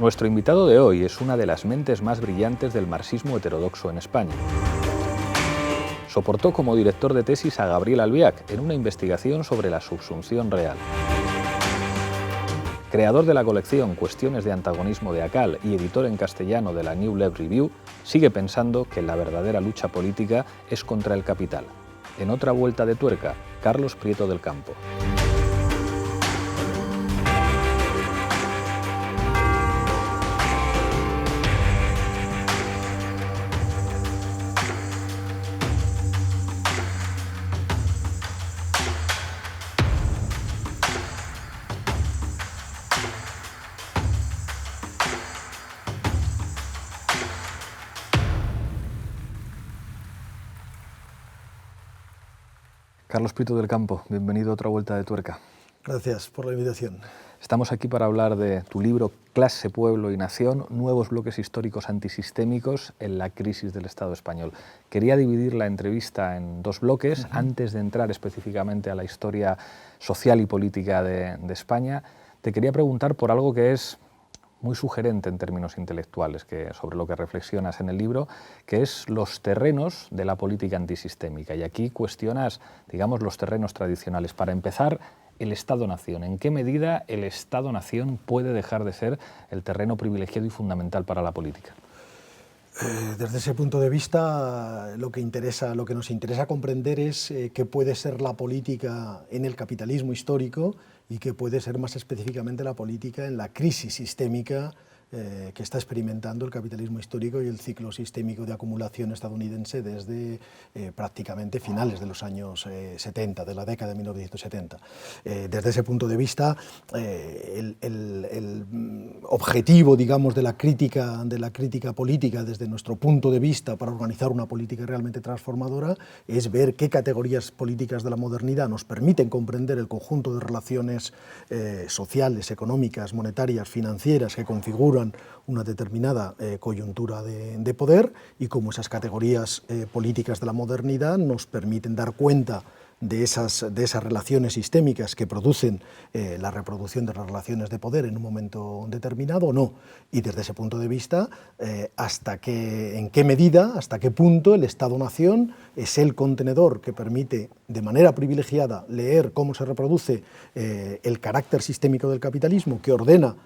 Nuestro invitado de hoy es una de las mentes más brillantes del marxismo heterodoxo en España. Soportó como director de tesis a Gabriel Albiac en una investigación sobre la subsunción real. Creador de la colección Cuestiones de antagonismo de Acal y editor en castellano de la New Left Review, sigue pensando que la verdadera lucha política es contra el capital. En otra vuelta de tuerca, Carlos Prieto del Campo. Carlos Prieto del Campo, bienvenido a otra vuelta de tuerca. Gracias por la invitación. Estamos aquí para hablar de tu libro Clase, Pueblo y Nación, nuevos bloques históricos antisistémicos en la crisis del Estado español. Quería dividir la entrevista en dos bloques, antes de entrar específicamente a la historia social y política de España. Te quería preguntar por algo que es muy sugerente en términos intelectuales, sobre lo que reflexionas en el libro, que es los terrenos de la política antisistémica. Y aquí cuestionas, digamos, los terrenos tradicionales. Para empezar, el Estado-Nación. ¿En qué medida el Estado-Nación puede dejar de ser el terreno privilegiado y fundamental para la política? Desde ese punto de vista, lo que nos interesa comprender es qué puede ser la política en el capitalismo histórico y qué puede ser más específicamente la política en la crisis sistémica que está experimentando el capitalismo histórico y el ciclo sistémico de acumulación estadounidense desde prácticamente finales de los años 70, de la década de 1970. Desde ese punto de vista, el objetivo, digamos, de la crítica política desde nuestro punto de vista para organizar una política realmente transformadora es ver qué categorías políticas de la modernidad nos permiten comprender el conjunto de relaciones sociales, económicas, monetarias, financieras que configuran una determinada coyuntura de poder y cómo esas categorías políticas de la modernidad nos permiten dar cuenta de esas relaciones sistémicas que producen la reproducción de las relaciones de poder en un momento determinado o no. Y desde ese punto de vista, en qué medida, hasta qué punto el Estado-Nación es el contenedor que permite de manera privilegiada leer cómo se reproduce el carácter sistémico del capitalismo que ordena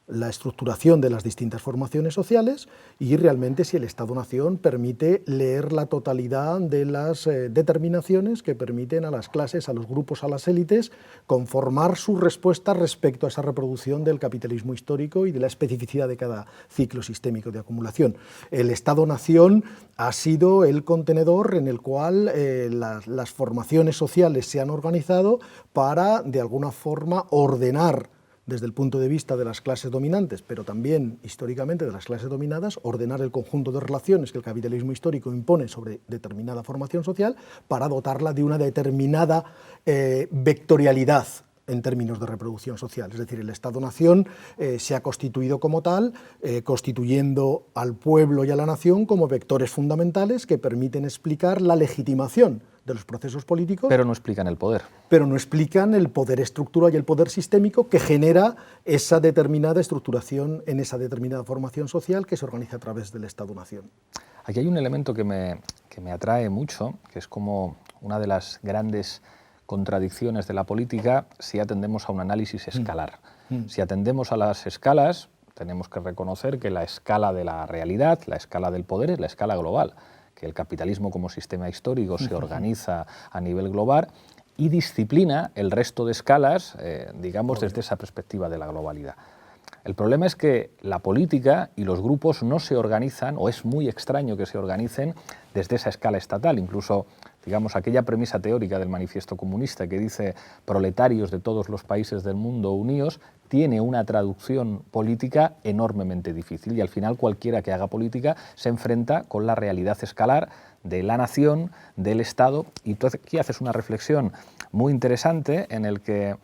la estructuración de las distintas formaciones sociales y realmente si el Estado-Nación permite leer la totalidad de las determinaciones que permiten a las clases, a los grupos, a las élites conformar su respuesta respecto a esa reproducción del capitalismo histórico y de la especificidad de cada ciclo sistémico de acumulación. El Estado-Nación ha sido el contenedor en el cual las formaciones sociales se han organizado para, de alguna forma, ordenar desde el punto de vista de las clases dominantes, pero también históricamente de las clases dominadas, ordenar el conjunto de relaciones que el capitalismo histórico impone sobre determinada formación social para dotarla de una determinada vectorialidad en términos de reproducción social. Es decir, el Estado-Nación se ha constituido como tal, constituyendo al pueblo y a la nación como vectores fundamentales que permiten explicar la legitimación de los procesos políticos. Pero no explican el poder. Pero no explican el poder estructural y el poder sistémico que genera esa determinada estructuración en esa determinada formación social que se organiza a través del Estado-Nación. Aquí hay un elemento que me atrae mucho, que es como una de las grandes contradicciones de la política si atendemos a un análisis escalar. Si atendemos a las escalas, tenemos que reconocer que la escala de la realidad, la escala del poder, es la escala global, que el capitalismo como sistema histórico se organiza a nivel global y disciplina el resto de escalas, digamos, desde esa perspectiva de la globalidad. El problema es que la política y los grupos no se organizan, o es muy extraño que se organicen desde esa escala estatal. Incluso, digamos, aquella premisa teórica del Manifiesto Comunista que dice proletarios de todos los países del mundo unidos, tiene una traducción política enormemente difícil y al final cualquiera que haga política se enfrenta con la realidad escalar de la nación, del Estado, y tú aquí haces una reflexión muy interesante en el que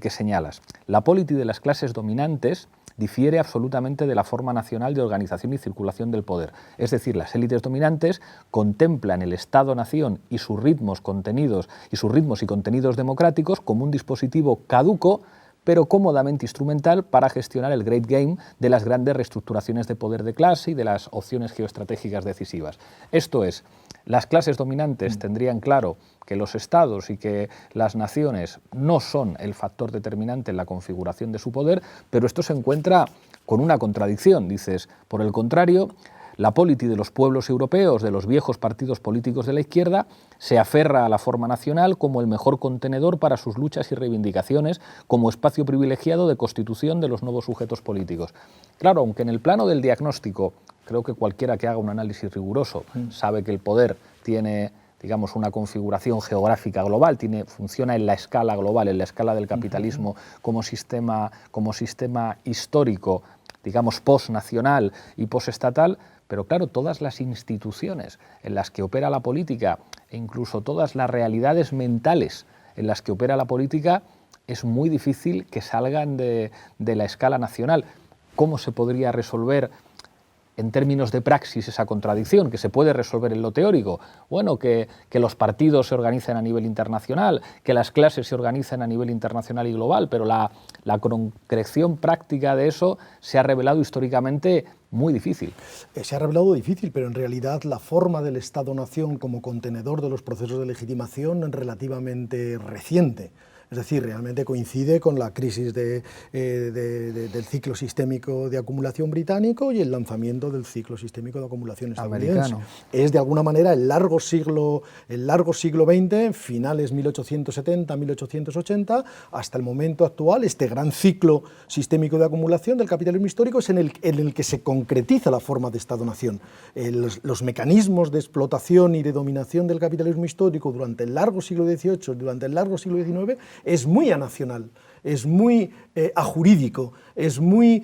señalas la política de las clases dominantes difiere absolutamente de la forma nacional de organización y circulación del poder. Es decir, las élites dominantes contemplan el Estado-nación y sus ritmos y contenidos democráticos como un dispositivo caduco, pero cómodamente instrumental para gestionar el great game de las grandes reestructuraciones de poder de clase y de las opciones geoestratégicas decisivas. Esto es, las clases dominantes tendrían claro que los estados y que las naciones no son el factor determinante en la configuración de su poder, pero esto se encuentra con una contradicción. Dices, por el contrario, la política de los pueblos europeos, de los viejos partidos políticos de la izquierda, se aferra a la forma nacional como el mejor contenedor para sus luchas y reivindicaciones, como espacio privilegiado de constitución de los nuevos sujetos políticos. Claro, aunque en el plano del diagnóstico, creo que cualquiera que haga un análisis riguroso sabe que el poder tiene, digamos, una configuración geográfica global, funciona en la escala global, en la escala del capitalismo como sistema histórico, digamos, postnacional y postestatal, pero claro, todas las instituciones en las que opera la política e incluso todas las realidades mentales en las que opera la política es muy difícil que salgan de la escala nacional. ¿Cómo se podría resolver en términos de praxis esa contradicción, que se puede resolver en lo teórico? Bueno, que los partidos se organicen a nivel internacional, que las clases se organicen a nivel internacional y global, pero la concreción práctica de eso se ha revelado históricamente muy difícil. Se ha revelado difícil, pero en realidad la forma del Estado-Nación como contenedor de los procesos de legitimación es relativamente reciente. Es decir, realmente coincide con la crisis del ciclo sistémico de acumulación británico y el lanzamiento del ciclo sistémico de acumulación estadounidense. Americano. Es de alguna manera el largo siglo XX, finales 1870, 1880, hasta el momento actual, este gran ciclo sistémico de acumulación del capitalismo histórico es en el que se concretiza la forma de Estado-Nación. Los mecanismos de explotación y de dominación del capitalismo histórico durante el largo siglo XVIII, durante el largo siglo XIX, es muy anacional, es muy ajurídico, es muy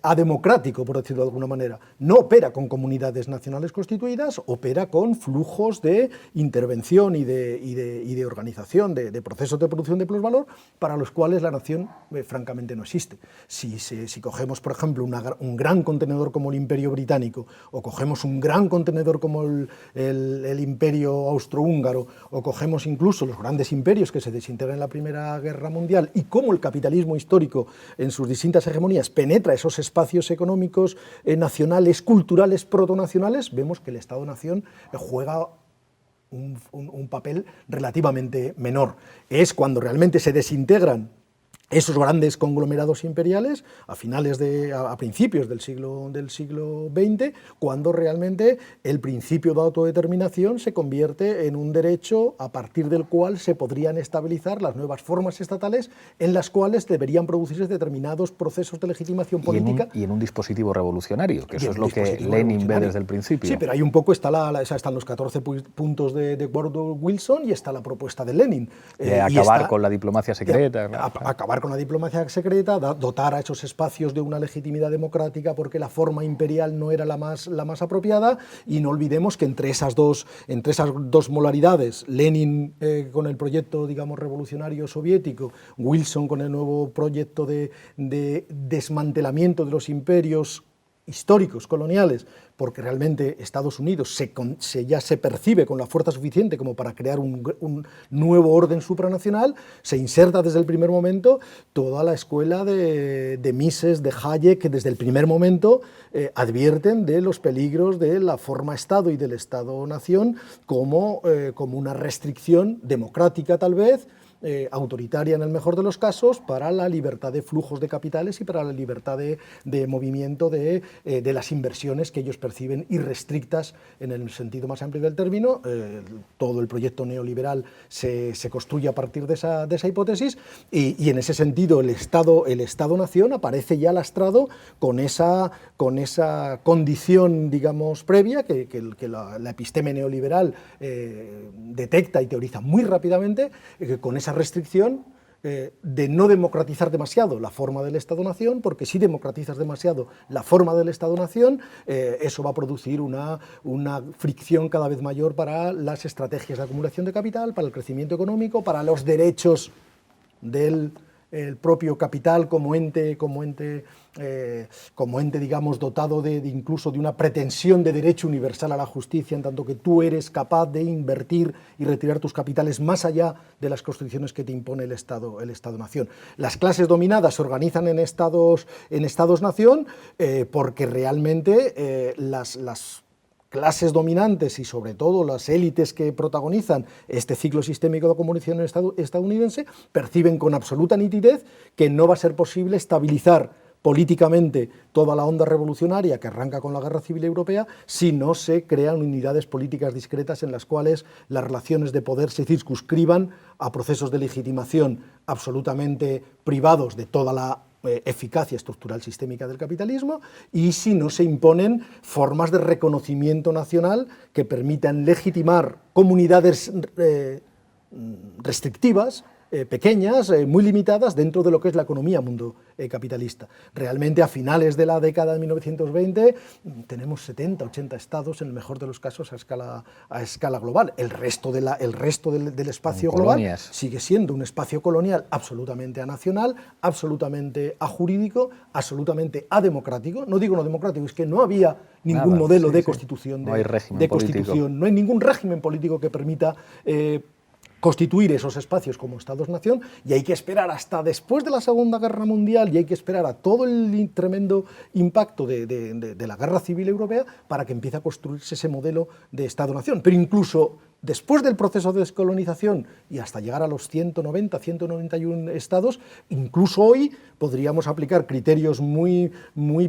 ademocrático, por decirlo de alguna manera. No opera con comunidades nacionales constituidas, opera con flujos de intervención y de organización de procesos de producción de plusvalor para los cuales la nación francamente no existe. Si cogemos, por ejemplo, un gran contenedor como el Imperio Británico, o cogemos un gran contenedor como el Imperio Austrohúngaro, o cogemos incluso los grandes imperios que se desintegran en la Primera Guerra Mundial, y cómo el capitalismo histórico en sus distintas hegemonías penetra esos espacios económicos nacionales, culturales, protonacionales, vemos que el Estado-Nación juega un papel relativamente menor. Es cuando realmente se desintegran esos grandes conglomerados imperiales a principios del siglo XX, cuando realmente el principio de autodeterminación se convierte en un derecho a partir del cual se podrían estabilizar las nuevas formas estatales en las cuales deberían producirse determinados procesos de legitimación política. Y en un dispositivo revolucionario, que eso es lo que Lenin ve desde el principio. Sí, pero hay un poco, están los 14 puntos de Woodrow Wilson y está la propuesta de Lenin. De acabar con la diplomacia secreta. Acabar con la diplomacia secreta, dotar a esos espacios de una legitimidad democrática porque la forma imperial no era la más apropiada, y no olvidemos que entre esas dos molaridades, Lenin con el proyecto, digamos, revolucionario soviético, Wilson con el nuevo proyecto de desmantelamiento de los imperios históricos, coloniales, porque realmente Estados Unidos ya se percibe con la fuerza suficiente como para crear un nuevo orden supranacional, se inserta desde el primer momento toda la escuela de Mises, de Hayek, que desde el primer momento advierten de los peligros de la forma Estado y del Estado-Nación como una restricción democrática tal vez, autoritaria en el mejor de los casos, para la libertad de flujos de capitales y para la libertad de movimiento de las inversiones que ellos perciben irrestrictas en el sentido más amplio del término. Todo el proyecto neoliberal se construye a partir de esa hipótesis, y en ese sentido el Estado-Nación aparece ya lastrado con esa condición, digamos, previa que la episteme neoliberal detecta y teoriza muy rápidamente, con esa restricción de no democratizar demasiado la forma del Estado-Nación, porque si democratizas demasiado la forma del Estado-Nación, eso va a producir una fricción cada vez mayor para las estrategias de acumulación de capital, para el crecimiento económico, para los derechos del el propio capital como ente, digamos, dotado de incluso de una pretensión de derecho universal a la justicia, en tanto que tú eres capaz de invertir y retirar tus capitales más allá de las constricciones que te impone el Estado-nación. Las clases dominadas se organizan en Estados-nación porque realmente las clases dominantes y sobre todo las élites que protagonizan este ciclo sistémico de acumulación estadounidense perciben con absoluta nitidez que no va a ser posible estabilizar políticamente toda la onda revolucionaria que arranca con la Guerra Civil Europea si no se crean unidades políticas discretas en las cuales las relaciones de poder se circunscriban a procesos de legitimación absolutamente privados de toda la eficacia estructural sistémica del capitalismo, y si no se imponen formas de reconocimiento nacional que permitan legitimar comunidades restrictivas, pequeñas, muy limitadas dentro de lo que es la economía mundo capitalista. Realmente a finales de la década de 1920 tenemos 70, 80 estados, en el mejor de los casos a escala global. El resto del espacio global sigue siendo un espacio colonial absolutamente anacional, absolutamente ajurídico, absolutamente ademocrático. No digo no democrático, es que no había ningún modelo de constitución, no hay régimen político. No hay ningún régimen político que permita constituir esos espacios como Estados-nación, y hay que esperar hasta después de la Segunda Guerra Mundial y hay que esperar a todo el tremendo impacto de la Guerra Civil Europea para que empiece a construirse ese modelo de Estado-nación. Pero incluso después del proceso de descolonización y hasta llegar a los 190, 191 estados, incluso hoy podríamos aplicar criterios muy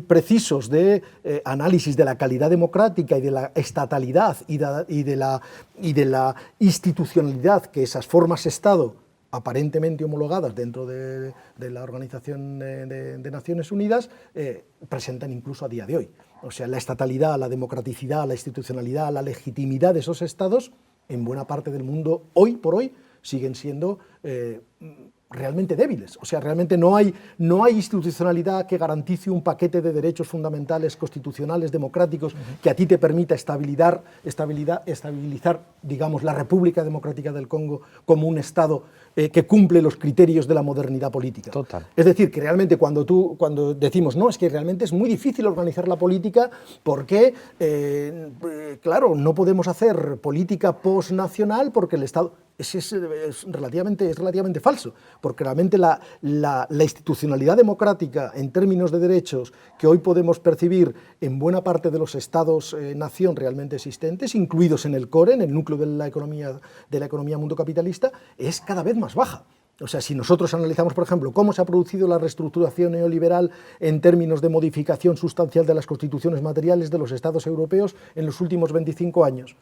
precisos de análisis de la calidad democrática y de la estatalidad y de la institucionalidad que esas formas Estado aparentemente homologadas dentro de la Organización de Naciones Unidas presentan incluso a día de hoy. O sea, la estatalidad, la democraticidad, la institucionalidad, la legitimidad de esos estados en buena parte del mundo, hoy por hoy, siguen siendo realmente débiles. O sea, realmente no hay institucionalidad que garantice un paquete de derechos fundamentales, constitucionales, democráticos, que a ti te permita estabilizar, digamos, la República Democrática del Congo como un Estado que cumple los criterios de la modernidad política. Total. Es decir, que realmente cuando decimos, no, es que realmente es muy difícil organizar la política porque, claro, no podemos hacer política postnacional porque el Estado... Es relativamente falso, porque realmente la institucionalidad democrática en términos de derechos que hoy podemos percibir en buena parte de los estados-nación realmente existentes, incluidos en el core, en el núcleo de la economía mundo capitalista, es cada vez más baja. O sea, si nosotros analizamos, por ejemplo, cómo se ha producido la reestructuración neoliberal en términos de modificación sustancial de las constituciones materiales de los estados europeos en los últimos 25 años,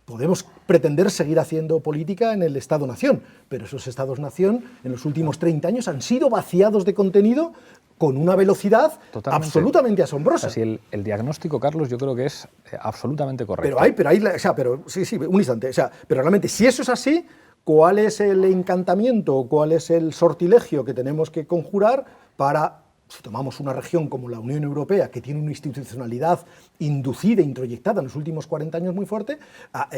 podemos pretender seguir haciendo política en el Estado-nación, pero esos Estados-nación en los últimos 30 años han sido vaciados de contenido con una velocidad absolutamente asombrosa. Así el diagnóstico, Carlos, yo creo que es absolutamente correcto. Un instante, pero realmente si eso es así, ¿cuál es el encantamiento, cuál es el sortilegio que tenemos que conjurar para... Si tomamos una región como la Unión Europea, que tiene una institucionalidad inducida, introyectada en los últimos 40 años muy fuerte,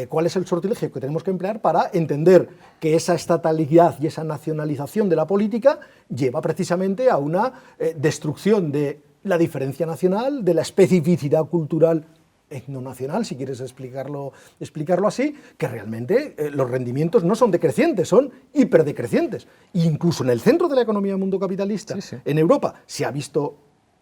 ¿cuál es el sortilegio que tenemos que emplear para entender que esa estatalidad y esa nacionalización de la política lleva precisamente a una destrucción de la diferencia nacional, de la especificidad cultural etnonacional, si quieres explicarlo así, que realmente los rendimientos no son decrecientes, son hiperdecrecientes. E incluso en el centro de la economía mundo capitalista, en Europa, se ha visto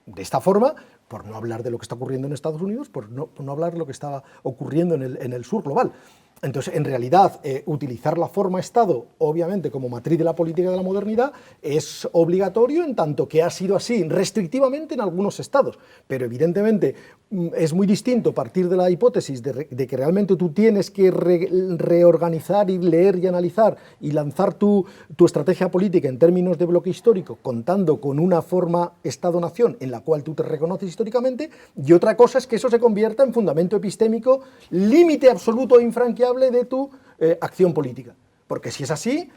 de esta forma, por no hablar de lo que está ocurriendo en Estados Unidos, por no hablar de lo que está ocurriendo en el sur global. Entonces, en realidad, utilizar la forma Estado, obviamente, como matriz de la política de la modernidad, es obligatorio en tanto que ha sido así restrictivamente en algunos estados. Pero, evidentemente, es muy distinto partir de la hipótesis de que realmente tú tienes que reorganizar y leer y analizar y lanzar tu estrategia política en términos de bloque histórico, contando con una forma Estado-nación en la cual tú te reconoces históricamente, y otra cosa es que eso se convierta en fundamento epistémico, límite absoluto e infranqueable de tu acción política. Porque si es así,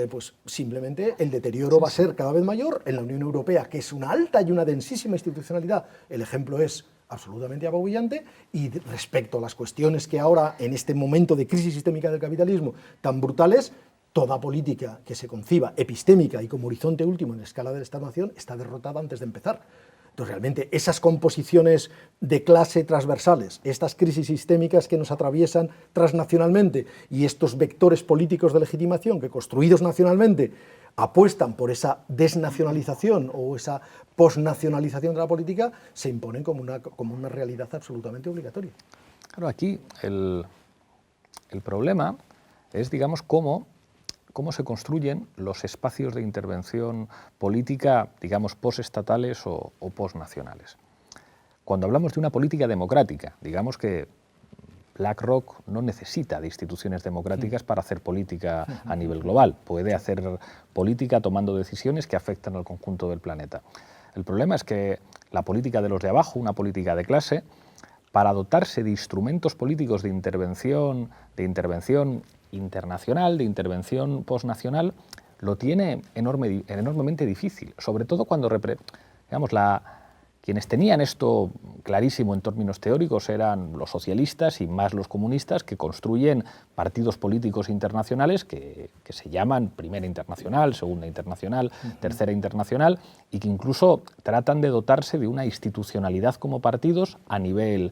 pues simplemente el deterioro va a ser cada vez mayor. En la Unión Europea, que es una alta y una densísima institucionalidad, el ejemplo es absolutamente apabullante, y respecto a las cuestiones que ahora, en este momento de crisis sistémica del capitalismo tan brutales, toda política que se conciba epistémica y como horizonte último en la escala del Estado-Nación está derrotada antes de empezar. Entonces, realmente, esas composiciones de clase transversales, estas crisis sistémicas que nos atraviesan transnacionalmente y estos vectores políticos de legitimación que, construidos nacionalmente, apuestan por esa desnacionalización o esa posnacionalización de la política, se imponen como una realidad absolutamente obligatoria. Claro, aquí el problema es, digamos, cómo se construyen los espacios de intervención política, digamos, postestatales o postnacionales. Cuando hablamos de una política democrática, digamos que BlackRock no necesita de instituciones democráticas para hacer política a nivel global. Puede hacer política tomando decisiones que afectan al conjunto del planeta. El problema es que la política de los de abajo, una política de clase, para dotarse de instrumentos políticos de intervención internacional, de intervención postnacional, lo tiene enormemente difícil, sobre todo cuando, digamos, quienes tenían esto clarísimo en términos teóricos eran los socialistas y más los comunistas, que construyen partidos políticos internacionales que se llaman Primera Internacional, Segunda Internacional, Tercera Internacional, y que incluso tratan de dotarse de una institucionalidad como partidos a nivel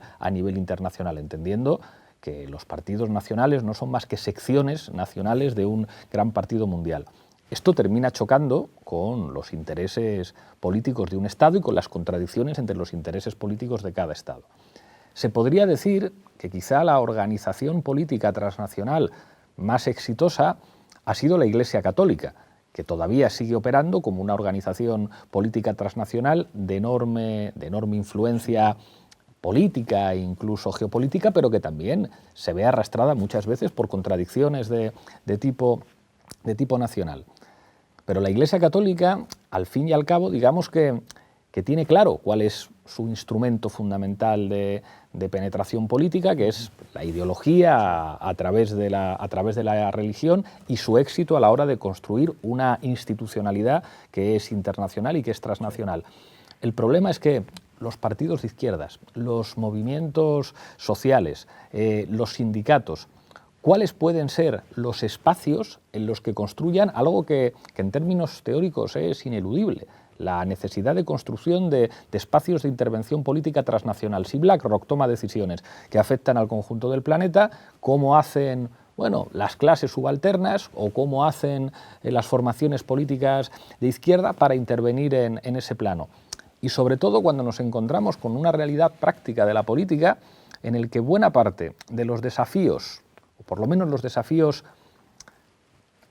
internacional, entendiendo que los partidos nacionales no son más que secciones nacionales de un gran partido mundial. Esto termina chocando con los intereses políticos de un Estado y con las contradicciones entre los intereses políticos de cada Estado. Se podría decir que quizá la organización política transnacional más exitosa ha sido la Iglesia Católica, que todavía sigue operando como una organización política transnacional de enorme influencia política e incluso geopolítica, pero que también se ve arrastrada muchas veces por contradicciones de tipo nacional. Pero la Iglesia Católica, al fin y al cabo, digamos que tiene claro cuál es su instrumento fundamental de penetración política, que es la ideología a través de la religión, y su éxito a la hora de construir una institucionalidad que es internacional y que es transnacional. El problema es que los partidos de izquierdas, los movimientos sociales, los sindicatos, ¿cuáles pueden ser los espacios en los que construyan algo que en términos teóricos es ineludible? La necesidad de construcción de espacios de intervención política transnacional. Si BlackRock toma decisiones que afectan al conjunto del planeta, ¿cómo hacen las clases subalternas o cómo hacen las formaciones políticas de izquierda para intervenir en ese plano? Y sobre todo cuando nos encontramos con una realidad práctica de la política en el que buena parte de los desafíos, o por lo menos los desafíos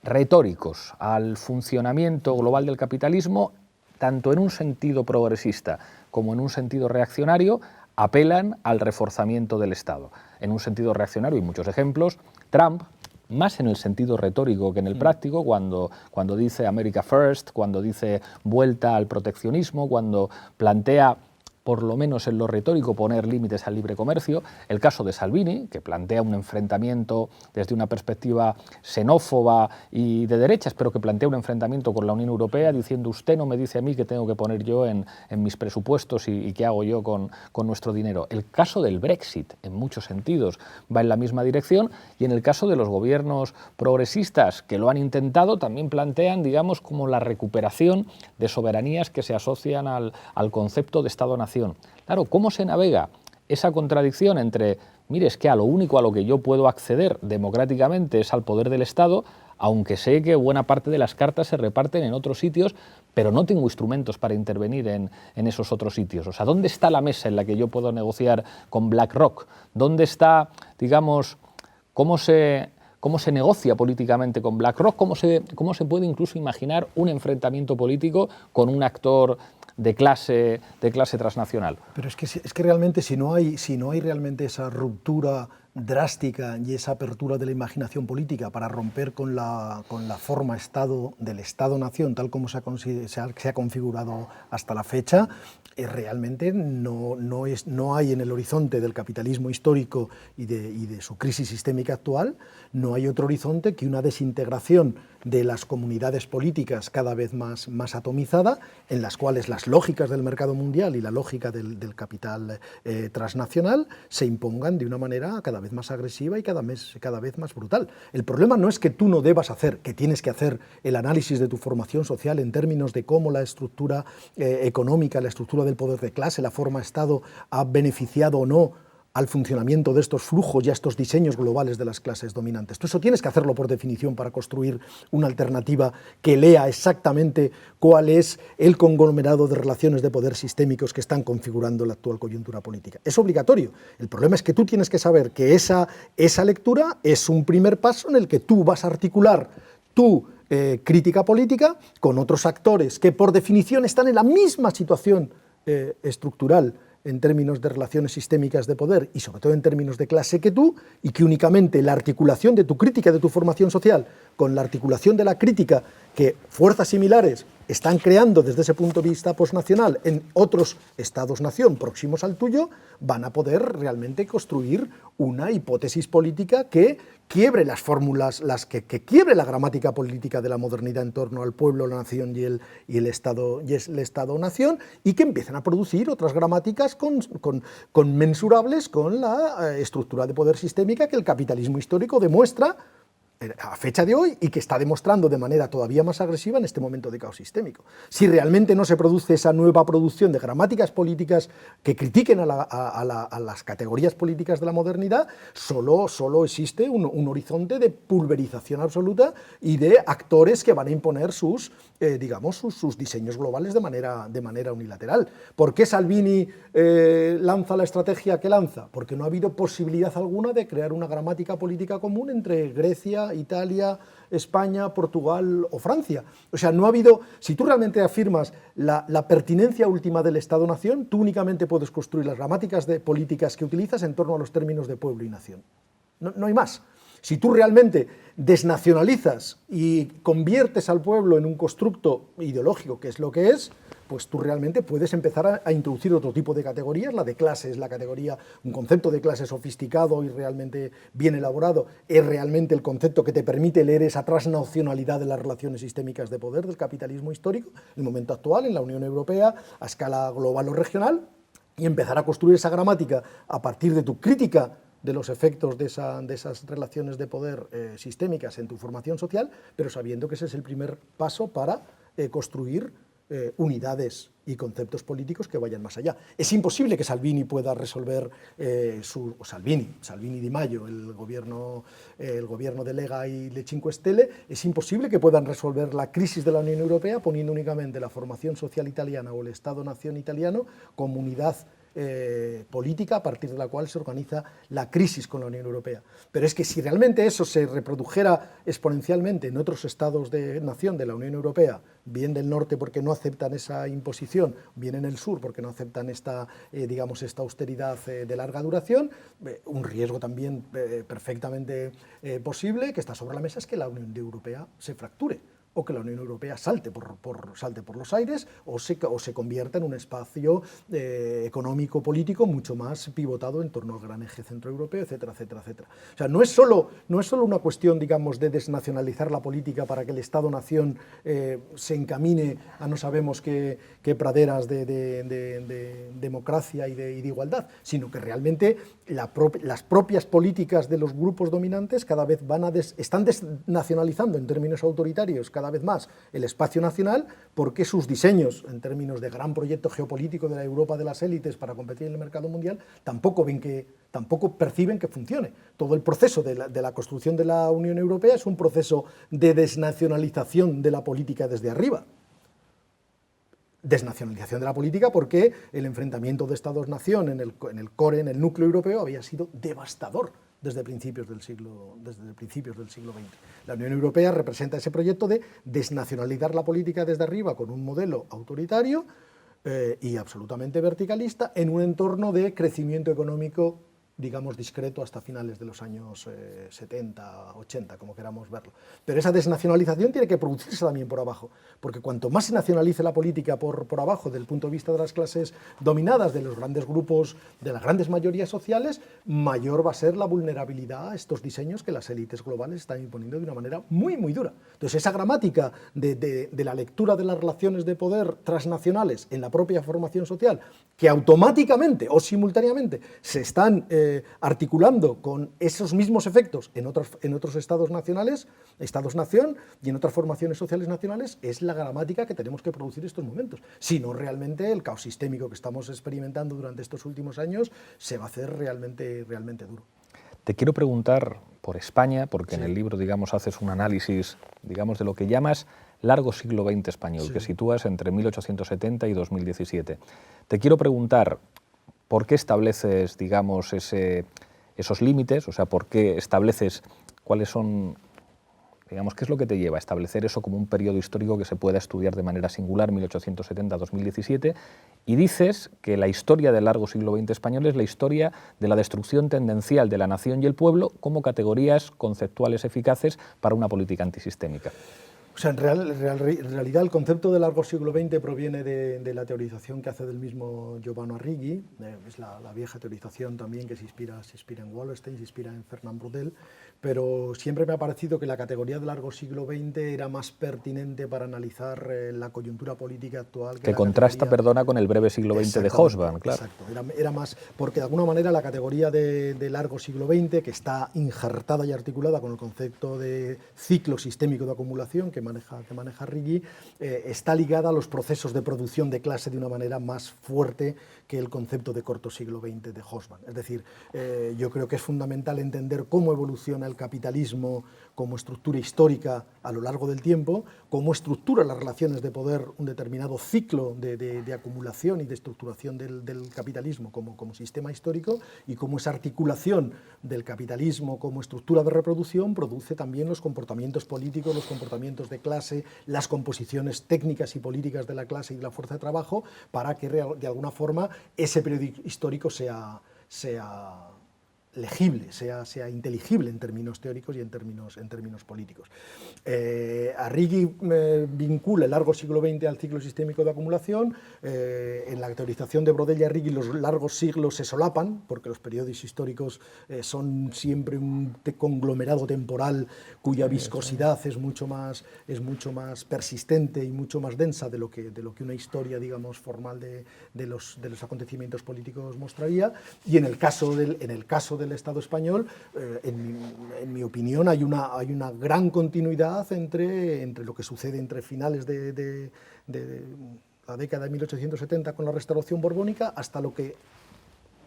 retóricos al funcionamiento global del capitalismo, tanto en un sentido progresista como en un sentido reaccionario, apelan al reforzamiento del Estado. En un sentido reaccionario hay muchos ejemplos. Trump, más en el sentido retórico que en el práctico, cuando dice America First, cuando dice vuelta al proteccionismo, cuando plantea, por lo menos en lo retórico, poner límites al libre comercio. El caso de Salvini, que plantea un enfrentamiento desde una perspectiva xenófoba y de derechas, pero que plantea un enfrentamiento con la Unión Europea diciendo usted no me dice a mí qué tengo que poner yo en mis presupuestos y qué hago yo con nuestro dinero. El caso del Brexit, en muchos sentidos, va en la misma dirección, y en el caso de los gobiernos progresistas que lo han intentado, también plantean, digamos, como la recuperación de soberanías que se asocian al concepto de Estado-nación. Claro, ¿cómo se navega esa contradicción entre, mire, es que a lo único a lo que yo puedo acceder democráticamente es al poder del Estado, aunque sé que buena parte de las cartas se reparten en otros sitios, pero no tengo instrumentos para intervenir en esos otros sitios? O sea, ¿dónde está la mesa en la que yo puedo negociar con BlackRock? ¿Dónde está, digamos, cómo se negocia políticamente con BlackRock? ¿Cómo se puede incluso imaginar un enfrentamiento político con un actor de clase transnacional? Pero es que realmente si no hay realmente esa ruptura drástica y esa apertura de la imaginación política para romper con la forma Estado del Estado-Nación tal como se ha configurado hasta la fecha, realmente no hay en el horizonte del capitalismo histórico y de su crisis sistémica actual, no hay otro horizonte que una desintegración de las comunidades políticas cada vez más atomizada, en las cuales las lógicas del mercado mundial y la lógica del capital transnacional se impongan de una manera cada vez más agresiva y cada vez más brutal. El problema no es que tú no debas hacer, que tienes que hacer el análisis de tu formación social en términos de cómo la estructura económica, la estructura del poder de clase, la forma de Estado ha beneficiado o no al funcionamiento de estos flujos y a estos diseños globales de las clases dominantes. Tú eso tienes que hacerlo por definición para construir una alternativa que lea exactamente cuál es el conglomerado de relaciones de poder sistémicos que están configurando la actual coyuntura política. Es obligatorio. El problema es que tú tienes que saber que esa lectura es un primer paso en el que tú vas a articular tu crítica política con otros actores que por definición están en la misma situación estructural en términos de relaciones sistémicas de poder y sobre todo en términos de clase que tú, y que únicamente la articulación de tu crítica, de tu formación social, con la articulación de la crítica que fuerzas similares están creando desde ese punto de vista posnacional en otros estados-nación próximos al tuyo, van a poder realmente construir una hipótesis política que quiebre las fórmulas, que quiebre la gramática política de la modernidad en torno al pueblo, la nación y el Estado-nación, y que empiecen a producir otras gramáticas conmensurables con la estructura de poder sistémica que el capitalismo histórico demuestra a fecha de hoy y que está demostrando de manera todavía más agresiva en este momento de caos sistémico. Si realmente no se produce esa nueva producción de gramáticas políticas que critiquen a las categorías políticas de la modernidad, solo existe un horizonte de pulverización absoluta y de actores que van a imponer sus diseños globales de manera unilateral. ¿Por qué Salvini lanza la estrategia que lanza? Porque no ha habido posibilidad alguna de crear una gramática política común entre Grecia, Italia, España, Portugal o Francia. O sea, no ha habido... Si tú realmente afirmas la pertinencia última del Estado-nación, tú únicamente puedes construir las gramáticas políticas que utilizas en torno a los términos de pueblo y nación. No hay más. Si tú realmente desnacionalizas y conviertes al pueblo en un constructo ideológico, que es lo que es, pues tú realmente puedes empezar a introducir otro tipo de categorías. La de clase es la categoría, un concepto de clase sofisticado y realmente bien elaborado, es realmente el concepto que te permite leer esa transnacionalidad de las relaciones sistémicas de poder del capitalismo histórico, en el momento actual, en la Unión Europea, a escala global o regional, y empezar a construir esa gramática a partir de tu crítica de los efectos de esas relaciones de poder sistémicas en tu formación social, pero sabiendo que ese es el primer paso para construir unidades y conceptos políticos que vayan más allá. Es imposible que Salvini pueda resolver Salvini Di Maio, el gobierno de Lega y Le Cinque Stelle, es imposible que puedan resolver la crisis de la Unión Europea poniendo únicamente la formación social italiana o el Estado-nación italiano como unidad política a partir de la cual se organiza la crisis con la Unión Europea. Pero es que si realmente eso se reprodujera exponencialmente en otros estados de nación de la Unión Europea, bien del norte porque no aceptan esa imposición, bien en el sur porque no aceptan esta austeridad de larga duración, un riesgo también perfectamente posible que está sobre la mesa es que la Unión Europea se fracture, o que la Unión Europea salte por los aires o se convierta en un espacio económico-político mucho más pivotado en torno al gran eje centroeuropeo, etcétera, etcétera, etcétera. O sea, no es solo una cuestión, digamos, de desnacionalizar la política para que el Estado-nación se encamine a no sabemos qué praderas de democracia y de igualdad, sino que realmente las propias políticas de los grupos dominantes cada vez están desnacionalizando en términos autoritarios cada vez más el espacio nacional, porque sus diseños en términos de gran proyecto geopolítico de la Europa de las élites para competir en el mercado mundial tampoco perciben que funcione. Todo el proceso de la construcción de la Unión Europea es un proceso de desnacionalización de la política desde arriba. Desnacionalización de la política porque el enfrentamiento de Estados-nación en el core, en el núcleo europeo, había sido devastador desde principios del siglo XX. La Unión Europea representa ese proyecto de desnacionalizar la política desde arriba con un modelo autoritario y absolutamente verticalista en un entorno de crecimiento económico digamos, discreto hasta finales de los años 70, 80, como queramos verlo. Pero esa desnacionalización tiene que producirse también por abajo, porque cuanto más se nacionalice la política por abajo, desde el punto de vista de las clases dominadas, de los grandes grupos, de las grandes mayorías sociales, mayor va a ser la vulnerabilidad a estos diseños que las élites globales están imponiendo de una manera muy, muy dura. Entonces, esa gramática de la lectura de las relaciones de poder transnacionales en la propia formación social, que automáticamente o simultáneamente se están articulando con esos mismos efectos en otros estados nacionales, estados-nación, y en otras formaciones sociales nacionales, es la gramática que tenemos que producir en estos momentos. Si no, realmente el caos sistémico que estamos experimentando durante estos últimos años se va a hacer realmente duro. Te quiero preguntar por España, porque Sí. en el libro, digamos, haces un análisis, digamos, de lo que llamas largo siglo XX español, Sí. que sitúas entre 1870 y 2017. Te quiero preguntar por qué estableces, digamos, esos límites, o sea, por qué estableces cuáles son, digamos, qué es lo que te lleva a establecer eso como un periodo histórico que se pueda estudiar de manera singular, 1870-2017, y dices que la historia del largo siglo XX español es la historia de la destrucción tendencial de la nación y el pueblo como categorías conceptuales eficaces para una política antisistémica. O sea, en realidad el concepto de largo siglo XX proviene de la teorización que hace del mismo Giovanni Arrighi, es la vieja teorización también que se inspira en Wallerstein, se inspira en Fernand Braudel, pero siempre me ha parecido que la categoría de largo siglo XX era más pertinente para analizar la coyuntura política actual. Que contrasta, perdona, con el breve siglo XX de Hobsbawm, claro. Exacto, era más, porque de alguna manera la categoría de largo siglo XX, que está injertada y articulada con el concepto de ciclo sistémico de acumulación que maneja Arrighi, está ligada a los procesos de producción de clase de una manera más fuerte que el concepto de corto siglo XX de Hobsbawm. Es decir, yo creo que es fundamental entender cómo evoluciona el capitalismo como estructura histórica a lo largo del tiempo, cómo estructura las relaciones de poder un determinado ciclo de acumulación y de estructuración del capitalismo como sistema histórico, y cómo esa articulación del capitalismo como estructura de reproducción produce también los comportamientos políticos, los comportamientos de clase, las composiciones técnicas y políticas de la clase y de la fuerza de trabajo, para que de alguna forma ese periodo histórico sea legible, sea inteligible en términos teóricos y en términos políticos. Arrighi vincula el largo siglo XX al ciclo sistémico de acumulación. En la teorización de Braudel y Arrighi los largos siglos se solapan, porque los periodos históricos son siempre un conglomerado temporal cuya viscosidad es mucho más persistente y mucho más densa de lo que una historia, digamos, formal de los acontecimientos políticos mostraría. Y en el caso del Estado español, en mi opinión, hay una gran continuidad entre lo que sucede entre finales de la década de 1870 con la restauración borbónica hasta lo que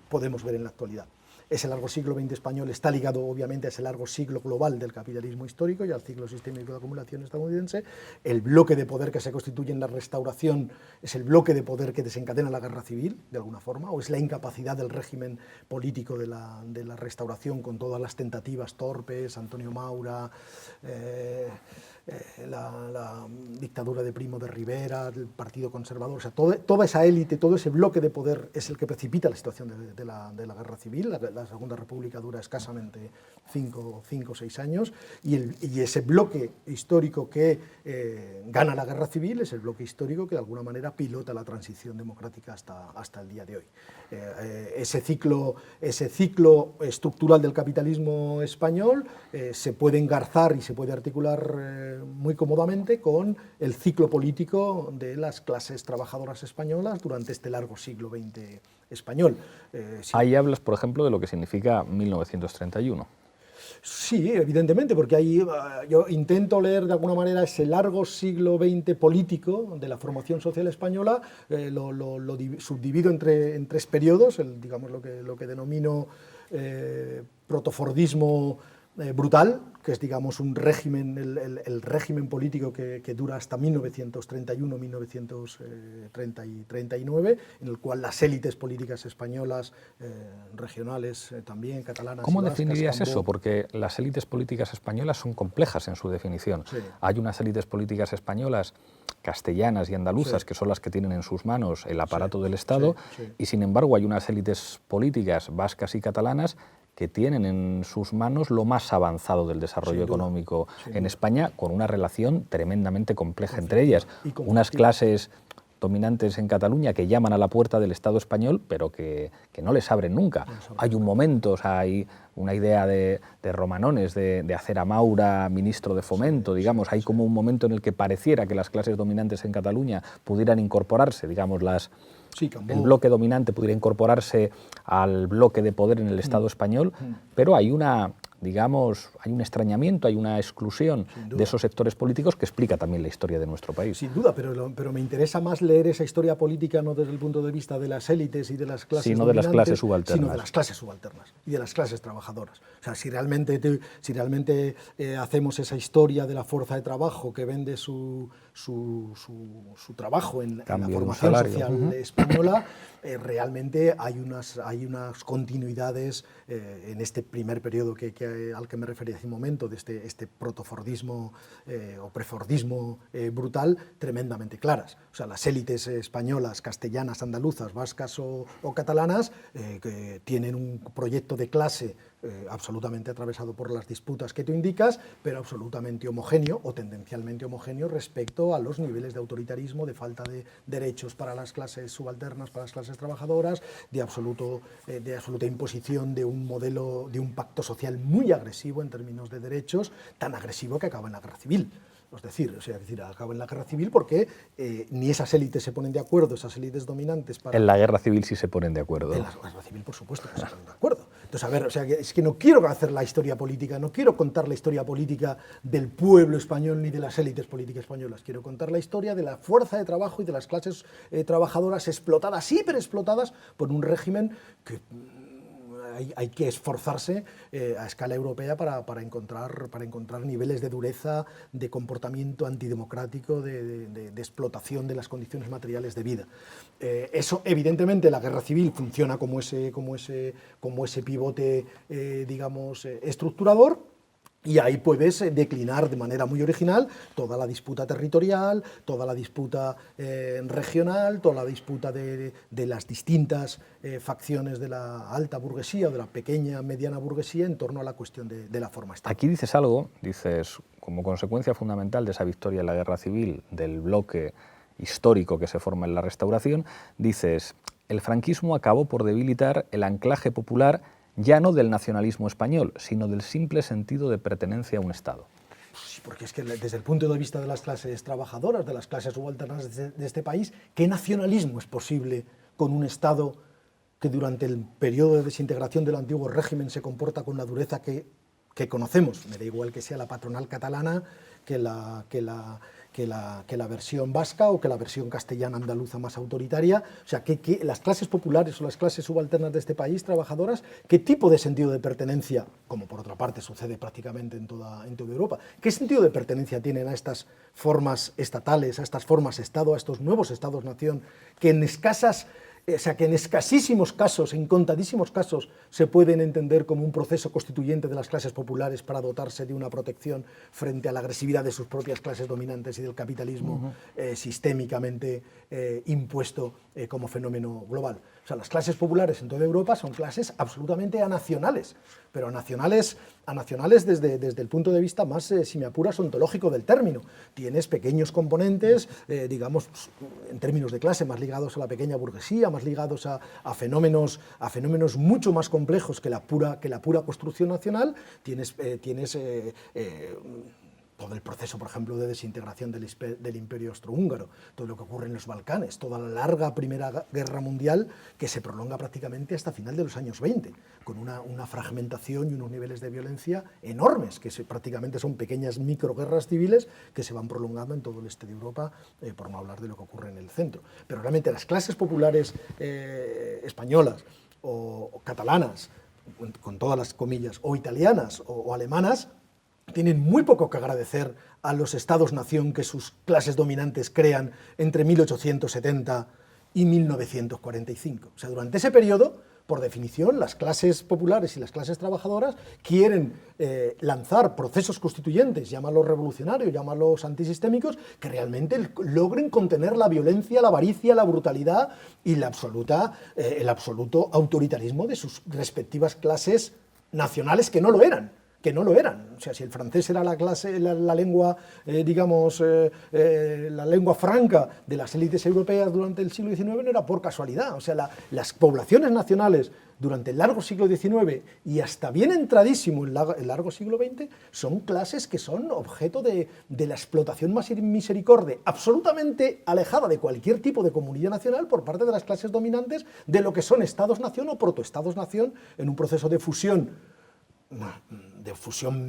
podemos ver en la actualidad. Ese largo siglo XX español está ligado obviamente a ese largo siglo global del capitalismo histórico y al ciclo sistémico de acumulación estadounidense. El bloque de poder que se constituye en la restauración es el bloque de poder que desencadena la guerra civil, de alguna forma, o es la incapacidad del régimen político de la restauración, con todas las tentativas torpes, Antonio Maura, la dictadura de Primo de Rivera, el Partido Conservador. O sea, toda esa élite, todo ese bloque de poder es el que precipita la situación de la guerra civil. La Segunda República dura escasamente 5 o 6 años, y ese bloque histórico que gana la guerra civil es el bloque histórico que de alguna manera pilota la transición democrática hasta el día de hoy. Ese ciclo estructural del capitalismo español se puede engarzar y se puede articular muy cómodamente con el ciclo político de las clases trabajadoras españolas durante este largo siglo XX español. Ahí hablas, por ejemplo, de lo que significa 1931. Sí, evidentemente, porque ahí yo intento leer de alguna manera ese largo siglo XX político de la formación social española, lo subdivido en tres periodos, digamos lo que denomino protofordismo brutal, que es, digamos, un régimen, el régimen político que dura hasta 1931-1939, en el cual las élites políticas españolas, regionales también, catalanas ¿Cómo y vascas, definirías eso? Porque las élites políticas españolas son complejas en su definición. Sí. Hay unas élites políticas españolas castellanas y andaluzas, Sí, que son las que tienen en sus manos el aparato del Estado, sí. y sin embargo hay unas élites políticas vascas y catalanas que tienen en sus manos lo más avanzado del desarrollo Sin duda, económico sin en duda. España, con una relación tremendamente compleja entre ellas. Y conflictiva. Unas clases dominantes en Cataluña que llaman a la puerta del Estado español, pero que no les abren nunca. Hay un momento, o sea, hay una idea de Romanones de hacer a Maura ministro de Fomento, digamos. Hay como un momento en el que pareciera que las clases dominantes en Cataluña pudieran incorporarse, digamos, el bloque dominante pudiera incorporarse al bloque de poder en el Estado español, pero hay digamos, hay un extrañamiento, hay una exclusión de esos sectores políticos que explica también la historia de nuestro país. Sin duda, pero me interesa más leer esa historia política no desde el punto de vista de las élites y de las clases sino de las clases subalternas. sino de las clases subalternas y de las clases trabajadoras. O sea, si realmente hacemos esa historia de la fuerza de trabajo que vende su trabajo en la formación social española, realmente hay unas continuidades en este primer periodo al que me refería hace un momento, de este protofordismo o prefordismo brutal, tremendamente claras. O sea, las élites españolas, castellanas, andaluzas, vascas o catalanas, que tienen un proyecto de clase absolutamente atravesado por las disputas que tú indicas, pero absolutamente homogéneo o tendencialmente homogéneo respecto a los niveles de autoritarismo, de falta de derechos para las clases subalternas, para las clases trabajadoras, de absoluta imposición de un modelo, de un pacto social muy agresivo en términos de derechos, tan agresivo que acaba en la guerra civil. Es decir, acaba en la guerra civil porque ni esas élites se ponen de acuerdo, esas élites dominantes. En la guerra civil sí se ponen de acuerdo. En la guerra civil, por supuesto, que se ponen de acuerdo. Entonces, a ver, es que no quiero hacer la historia política, no quiero contar la historia política del pueblo español ni de las élites políticas españolas. Quiero contar la historia de la fuerza de trabajo y de las clases trabajadoras explotadas, hiperexplotadas, por un régimen que hay que esforzarse a escala europea para encontrar niveles de dureza, de comportamiento antidemocrático, de explotación de las condiciones materiales de vida. Eso, evidentemente, la guerra civil funciona como ese pivote, digamos, estructurador. Y ahí puedes declinar de manera muy original toda la disputa territorial, toda la disputa regional, toda la disputa de las distintas facciones de la alta burguesía o de la pequeña, mediana burguesía en torno a la cuestión de la forma Estado. Aquí dices como consecuencia fundamental de esa victoria en la guerra civil, del bloque histórico que se forma en la Restauración, dices, el franquismo acabó por debilitar el anclaje popular ya no del nacionalismo español, sino del simple sentido de pertenencia a un Estado. Sí, porque es que desde el punto de vista de las clases trabajadoras, de las clases subalternas de este país, ¿qué nacionalismo es posible con un Estado que durante el periodo de desintegración del antiguo régimen se comporta con la dureza que conocemos? Me da igual que sea la patronal catalana que la versión vasca o que la versión castellana andaluza más autoritaria. O sea, que las clases populares o las clases subalternas de este país, trabajadoras, ¿qué tipo de sentido de pertenencia, como por otra parte sucede prácticamente en toda Europa, qué sentido de pertenencia tienen a estas formas estatales, a estas formas Estado, a estos nuevos Estados-nación, que en escasísimos casos, en contadísimos casos, se pueden entender como un proceso constituyente de las clases populares para dotarse de una protección frente a la agresividad de sus propias clases dominantes y del capitalismo sistémicamente impuesto como fenómeno global? O sea, las clases populares en toda Europa son clases absolutamente anacionales, pero anacionales desde el punto de vista más, si me apuras, ontológico del término. Tienes pequeños componentes, digamos, en términos de clase, más ligados a la pequeña burguesía, más ligados a fenómenos mucho más complejos que la pura construcción nacional. Tienes todo el proceso, por ejemplo, de desintegración del Imperio Austrohúngaro, todo lo que ocurre en los Balcanes, toda la larga Primera Guerra Mundial que se prolonga prácticamente hasta final de los años 20, con una fragmentación y unos niveles de violencia enormes, que prácticamente son pequeñas microguerras civiles que se van prolongando en todo el este de Europa, por no hablar de lo que ocurre en el centro. Pero realmente las clases populares españolas o catalanas, con todas las comillas, o italianas o alemanas, tienen muy poco que agradecer a los estados-nación que sus clases dominantes crean entre 1870 y 1945. O sea, durante ese periodo, por definición, las clases populares y las clases trabajadoras quieren lanzar procesos constituyentes, llámalos revolucionarios, llámalos antisistémicos, que realmente logren contener la violencia, la avaricia, la brutalidad y el absoluto autoritarismo de sus respectivas clases nacionales que no lo eran. O sea, si el francés era la lengua, la lengua franca de las élites europeas durante el siglo XIX, no era por casualidad. O sea, las poblaciones nacionales durante el largo siglo XIX y hasta bien entradísimo el largo siglo XX son clases que son objeto de la explotación más misericorde, absolutamente alejada de cualquier tipo de comunidad nacional por parte de las clases dominantes de lo que son estados-nación o protoestados-nación en un proceso de fusión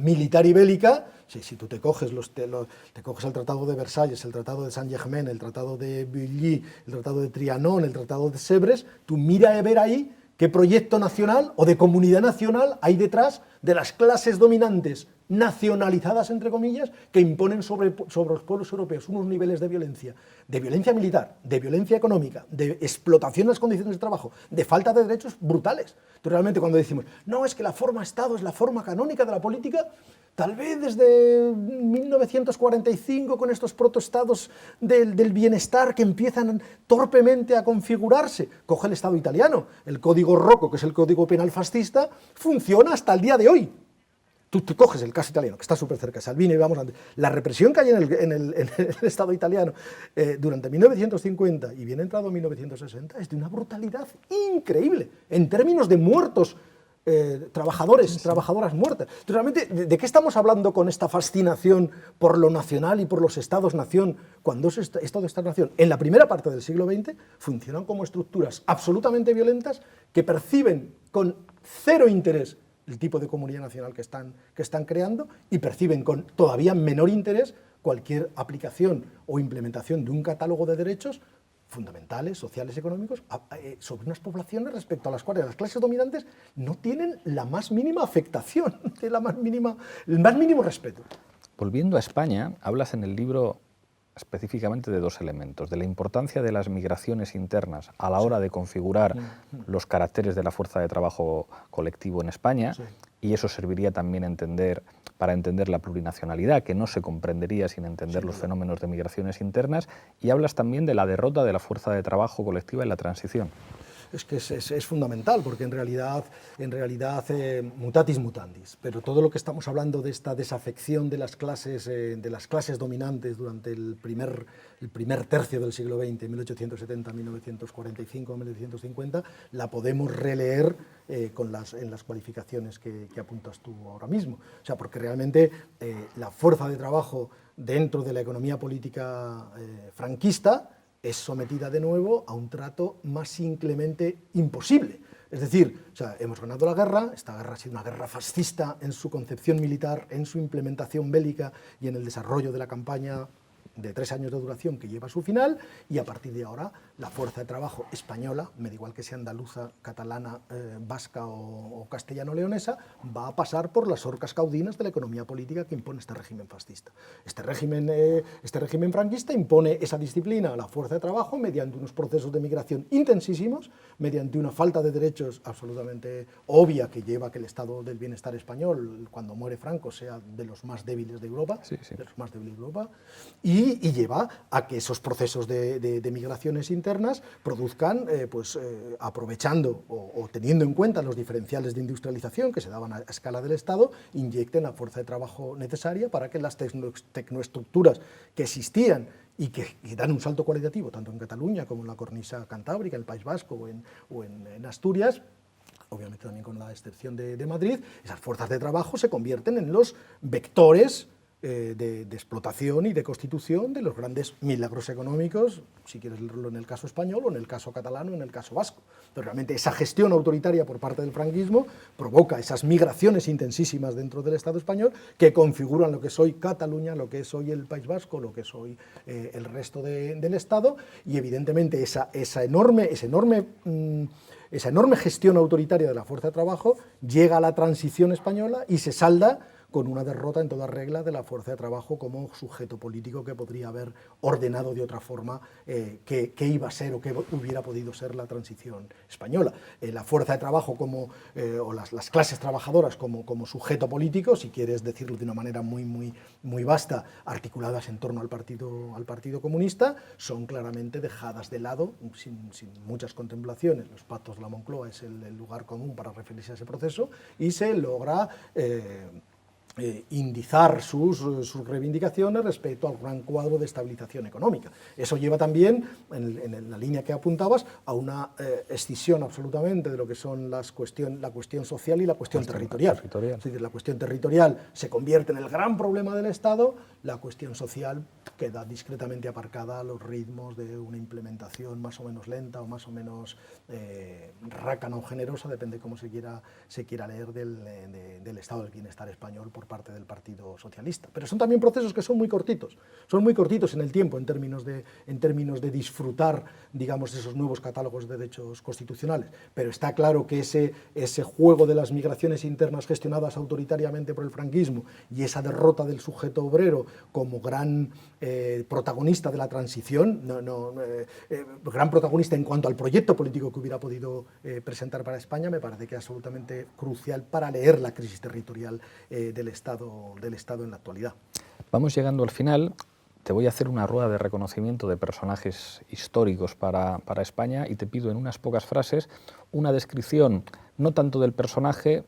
militar y bélica. Si tú te coges el Tratado de Versalles, el Tratado de Saint-Germain, el Tratado de Bully, el Tratado de Trianon, el Tratado de Sèvres, tú mira a ver ahí qué proyecto nacional o de comunidad nacional hay detrás de las clases dominantes nacionalizadas, entre comillas, que imponen sobre los pueblos europeos unos niveles de violencia militar, de violencia económica, de explotación de las condiciones de trabajo, de falta de derechos brutales. Entonces, realmente, cuando decimos, no, es que la forma Estado es la forma canónica de la política, tal vez desde 1945, con estos protoestados del bienestar que empiezan torpemente a configurarse, coge el Estado italiano, el Código Rocco, que es el Código Penal fascista, funciona hasta el día de hoy. Tú coges el caso italiano, que está súper cerca, Salvini, vamos antes. La represión que hay en el Estado italiano durante 1950 y bien entrado 1960 es de una brutalidad increíble, en términos de muertos, trabajadoras muertas. Entonces, realmente, ¿de qué estamos hablando con esta fascinación por lo nacional y por los estados-nación, cuando esos estados-nación, en la primera parte del siglo XX, funcionan como estructuras absolutamente violentas que perciben con cero interés el tipo de comunidad nacional que están creando y perciben con todavía menor interés cualquier aplicación o implementación de un catálogo de derechos fundamentales, sociales, económicos, sobre unas poblaciones respecto a las cuales las clases dominantes no tienen la más mínima afectación, el más mínimo respeto. Volviendo a España, hablas en el libro específicamente de dos elementos, de la importancia de las migraciones internas a la hora de configurar los caracteres de la fuerza de trabajo colectivo en España, y eso serviría también para entender la plurinacionalidad, que no se comprendería sin entender los fenómenos de migraciones internas, y hablas también de la derrota de la fuerza de trabajo colectiva en la transición. Es que es fundamental, porque en realidad mutatis mutandis, pero todo lo que estamos hablando de esta desafección de las clases dominantes durante el primer tercio del siglo XX, 1870, 1945, 1950, la podemos releer en las cualificaciones que apuntas tú ahora mismo. O sea, porque realmente la fuerza de trabajo dentro de la economía política franquista es sometida de nuevo a un trato más inclemente imposible. Es decir, o sea, hemos ganado la guerra, esta guerra ha sido una guerra fascista en su concepción militar, en su implementación bélica y en el desarrollo de la campaña de 3 años de duración que lleva a su final, y a partir de ahora la fuerza de trabajo española, me da igual que sea andaluza, catalana, vasca o castellano-leonesa, va a pasar por las orcas caudinas de la economía política que impone este régimen fascista. Este régimen franquista impone esa disciplina a la fuerza de trabajo mediante unos procesos de migración intensísimos, mediante una falta de derechos absolutamente obvia que lleva a que el estado del bienestar español, cuando muere Franco, sea de los más débiles de Europa, y lleva a que esos procesos de migraciones internas produzcan, aprovechando o teniendo en cuenta los diferenciales de industrialización que se daban a escala del Estado, inyecten la fuerza de trabajo necesaria para que las tecnoestructuras que existían y que dan un salto cualitativo, tanto en Cataluña como en la cornisa cantábrica, en el País Vasco o en Asturias, obviamente también con la excepción de Madrid, esas fuerzas de trabajo se convierten en los vectores de explotación y de constitución de los grandes milagros económicos, si quieres leerlo en el caso español o en el caso catalán o en el caso vasco. Pero realmente esa gestión autoritaria por parte del franquismo provoca esas migraciones intensísimas dentro del Estado español que configuran lo que es hoy Cataluña, lo que es hoy el País Vasco, lo que es hoy el resto del Estado, y evidentemente esa enorme gestión autoritaria de la fuerza de trabajo llega a la transición española y se salda con una derrota en toda regla de la fuerza de trabajo como sujeto político que podría haber ordenado de otra forma qué iba a ser o qué hubiera podido ser la transición española. La fuerza de trabajo o las clases trabajadoras como sujeto político, si quieres decirlo de una manera muy vasta, articuladas en torno al Partido Comunista, son claramente dejadas de lado, sin muchas contemplaciones. Los pactos de la Moncloa es el lugar común para referirse a ese proceso, y se logra indizar sus reivindicaciones respecto al gran cuadro de estabilización económica. Eso lleva también, en la línea que apuntabas, a una escisión absolutamente de lo que son la cuestión social y la cuestión territorial. Es decir, la cuestión territorial se convierte en el gran problema del Estado, la cuestión social queda discretamente aparcada a los ritmos de una implementación más o menos lenta o más o menos rácana o generosa, depende cómo se quiera leer, del estado del bienestar español por parte del Partido Socialista. Pero son también procesos que son muy cortitos en el tiempo en términos de disfrutar, digamos, de esos nuevos catálogos de derechos constitucionales. Pero está claro que ese juego de las migraciones internas gestionadas autoritariamente por el franquismo y esa derrota del sujeto obrero como gran protagonista de la transición, gran protagonista en cuanto al proyecto político que hubiera podido presentar para España, me parece que es absolutamente crucial para leer la crisis territorial del Estado en la actualidad. Vamos llegando al final. Te voy a hacer una rueda de reconocimiento de personajes históricos para España y te pido en unas pocas frases una descripción no tanto del personaje,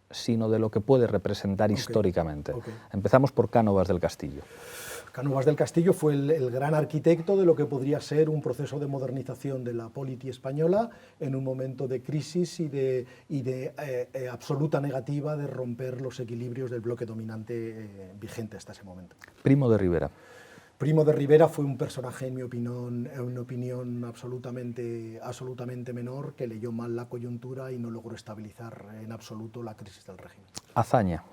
sino de lo que puede representar históricamente. Empezamos por Cánovas del Castillo. Cánovas del Castillo fue el gran arquitecto de lo que podría ser un proceso de modernización de la política española en un momento de crisis y de absoluta negativa de romper los equilibrios del bloque dominante vigente hasta ese momento. Primo de Rivera. Primo de Rivera fue un personaje, en mi opinión absolutamente menor, que leyó mal la coyuntura y no logró estabilizar en absoluto la crisis del régimen. Azaña.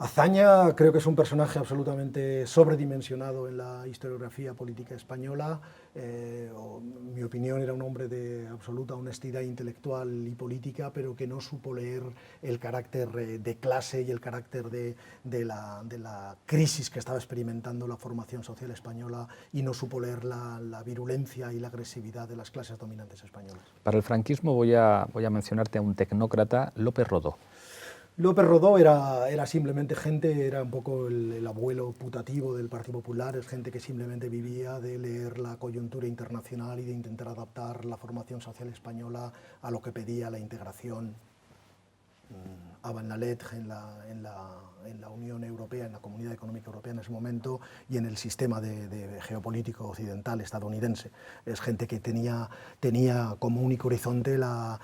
Azaña creo que es un personaje absolutamente sobredimensionado en la historiografía política española. En mi opinión era un hombre de absoluta honestidad intelectual y política, pero que no supo leer el carácter de clase y el carácter de la crisis que estaba experimentando la formación social española, y no supo leer la virulencia y la agresividad de las clases dominantes españolas. Para el franquismo voy a mencionarte a un tecnócrata, López Rodó. López Rodó era simplemente gente, era un poco el abuelo putativo del Partido Popular, es gente que simplemente vivía de leer la coyuntura internacional y de intentar adaptar la formación social española a lo que pedía la integración en la LED, en la Unión Europea, en la Comunidad Económica Europea en ese momento, y en el sistema de geopolítico occidental estadounidense. Es gente que tenía como único horizonte la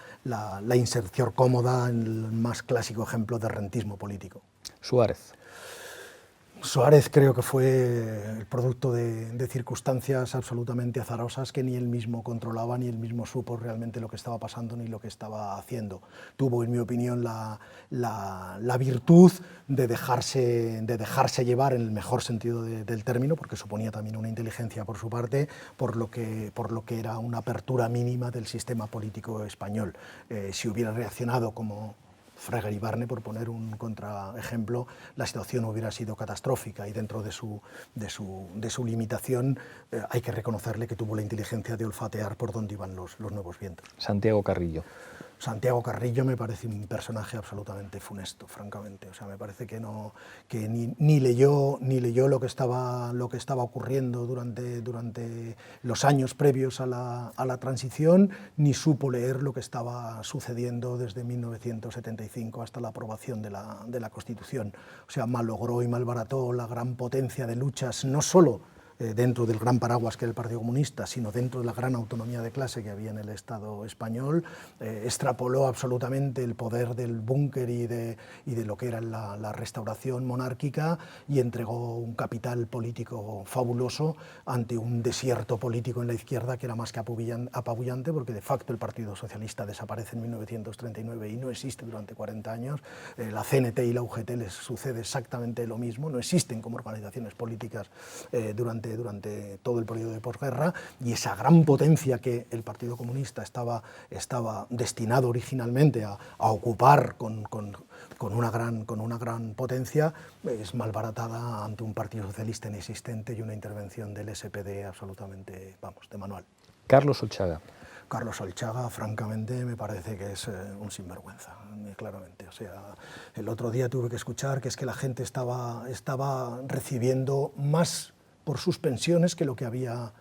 inserción cómoda en el más clásico ejemplo de rentismo político. Suárez. Suárez creo que fue el producto de circunstancias absolutamente azarosas que ni él mismo controlaba, ni él mismo supo realmente lo que estaba pasando ni lo que estaba haciendo. Tuvo, en mi opinión, la virtud de dejarse llevar, en el mejor sentido del término, porque suponía también una inteligencia por su parte, por lo que era una apertura mínima del sistema político español. Si hubiera reaccionado como Freger y Barne, por poner un contraejemplo, la situación hubiera sido catastrófica, y dentro de su limitación hay que reconocerle que tuvo la inteligencia de olfatear por dónde iban los nuevos vientos. Santiago Carrillo. Santiago Carrillo me parece un personaje absolutamente funesto, francamente. O sea, me parece que ni leyó lo que estaba ocurriendo durante los años previos a la transición, ni supo leer lo que estaba sucediendo desde 1975 hasta la aprobación de la Constitución. O sea, malogró y malbarató la gran potencia de luchas, no solo dentro del gran paraguas que era el Partido Comunista, sino dentro de la gran autonomía de clase que había en el Estado español, extrapoló absolutamente el poder del búnker y de lo que era la restauración monárquica y entregó un capital político fabuloso ante un desierto político en la izquierda que era más que apabullante, porque de facto el Partido Socialista desaparece en 1939 y no existe durante 40 años. La CNT y la UGT les sucede exactamente lo mismo, no existen como organizaciones políticas durante todo el periodo de posguerra, y esa gran potencia que el Partido Comunista estaba destinado originalmente a ocupar con una gran potencia, es malbaratada ante un Partido Socialista inexistente y una intervención del SPD absolutamente, vamos, de manual. Carlos Olchaga. Carlos Olchaga, francamente, me parece que es un sinvergüenza, claramente. O sea, el otro día tuve que escuchar que es que la gente estaba recibiendo más por sus pensiones que lo que había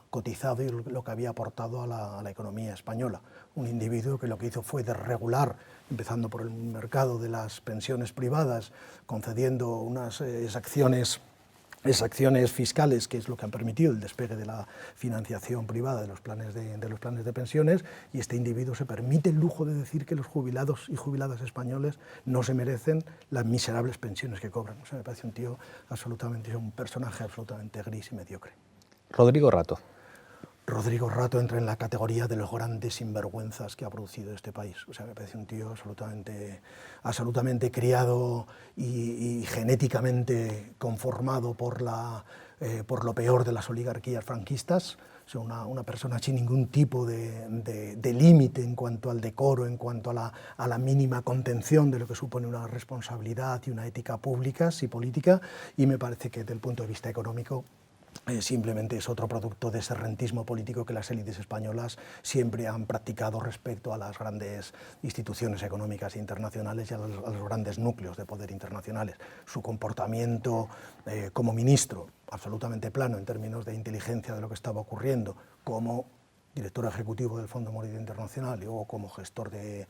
cotizado y lo que había aportado a la economía española. Un individuo que lo que hizo fue desregular, empezando por el mercado de las pensiones privadas, concediendo unas exacciones fiscales, que es lo que han permitido el despegue de la financiación privada de los planes de pensiones, y este individuo se permite el lujo de decir que los jubilados y jubiladas españoles no se merecen las miserables pensiones que cobran. O sea, me parece un personaje absolutamente gris y mediocre. Rodrigo Rato. Rodrigo Rato entra en la categoría de los grandes sinvergüenzas que ha producido este país. O sea, me parece un tío absolutamente criado y genéticamente conformado por lo peor de las oligarquías franquistas. O sea, una persona sin ningún tipo de límite en cuanto al decoro, en cuanto a la mínima contención de lo que supone una responsabilidad y una ética públicas y política, y me parece que desde el punto de vista económico simplemente es otro producto de ese rentismo político que las élites españolas siempre han practicado respecto a las grandes instituciones económicas internacionales y a los grandes núcleos de poder internacionales. Su comportamiento como ministro, absolutamente plano en términos de inteligencia de lo que estaba ocurriendo, como director ejecutivo del Fondo Monetario Internacional y luego como gestor de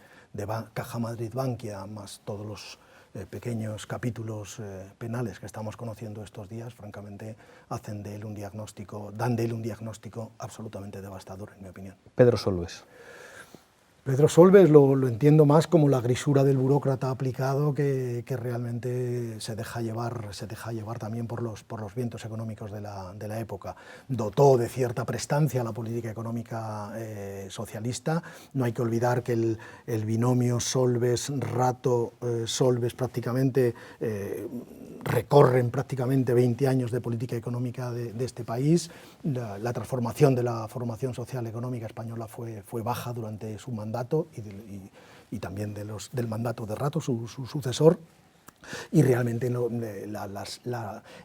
Caja Madrid Bankia, más todos los pequeños capítulos penales que estamos conociendo estos días, francamente dan de él un diagnóstico absolutamente devastador, en mi opinión. Pedro Solbes. Pedro Solbes lo entiendo más como la grisura del burócrata aplicado que realmente se deja llevar también por los vientos económicos de la época. Dotó de cierta prestancia a la política económica socialista. No hay que olvidar que el binomio Solbes-Rato, Solbes prácticamente recorren prácticamente 20 años de política económica de este país. La transformación de la formación social económica española fue baja durante su mandato y también del mandato de Rato, su sucesor. Y realmente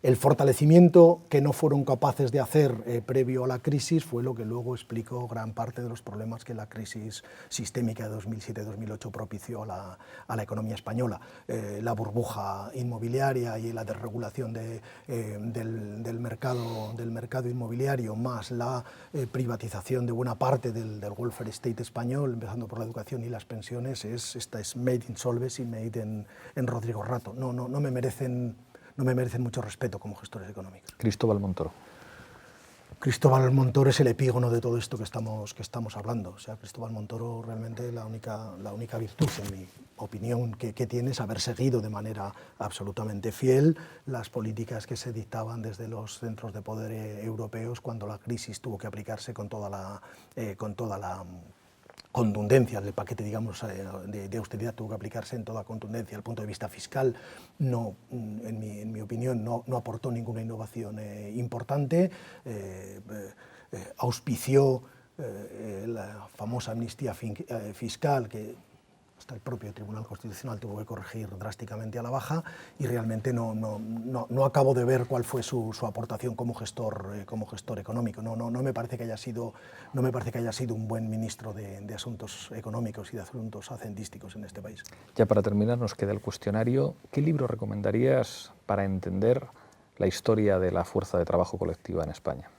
el fortalecimiento que no fueron capaces de hacer previo a la crisis fue lo que luego explicó gran parte de los problemas que la crisis sistémica de 2007-2008 propició a la economía española. La burbuja inmobiliaria y la desregulación del mercado inmobiliario, más la privatización de buena parte del welfare state español, empezando por la educación y las pensiones, esta es made in Solbes y made en Rodrigo Rato. No me merecen mucho respeto como gestores económicos. Cristóbal Montoro. Cristóbal Montoro es el epígono de todo esto que estamos hablando. O sea, Cristóbal Montoro realmente la única virtud, en mi opinión, que tiene es haber seguido de manera absolutamente fiel las políticas que se dictaban desde los centros de poder europeos cuando la crisis tuvo que aplicarse con toda la contundencia del paquete, digamos, de austeridad tuvo que aplicarse en toda contundencia. Desde el punto de vista fiscal, en mi opinión, no aportó ninguna innovación importante, auspició la famosa amnistía fiscal que hasta el propio Tribunal Constitucional tuvo que corregir drásticamente a la baja, y realmente no acabo de ver cuál fue su aportación como gestor económico. No me parece que haya sido un buen ministro de Asuntos Económicos y de Asuntos hacendísticos en este país. Ya para terminar nos queda el cuestionario. ¿Qué libro recomendarías para entender la historia de la fuerza de trabajo colectiva en España?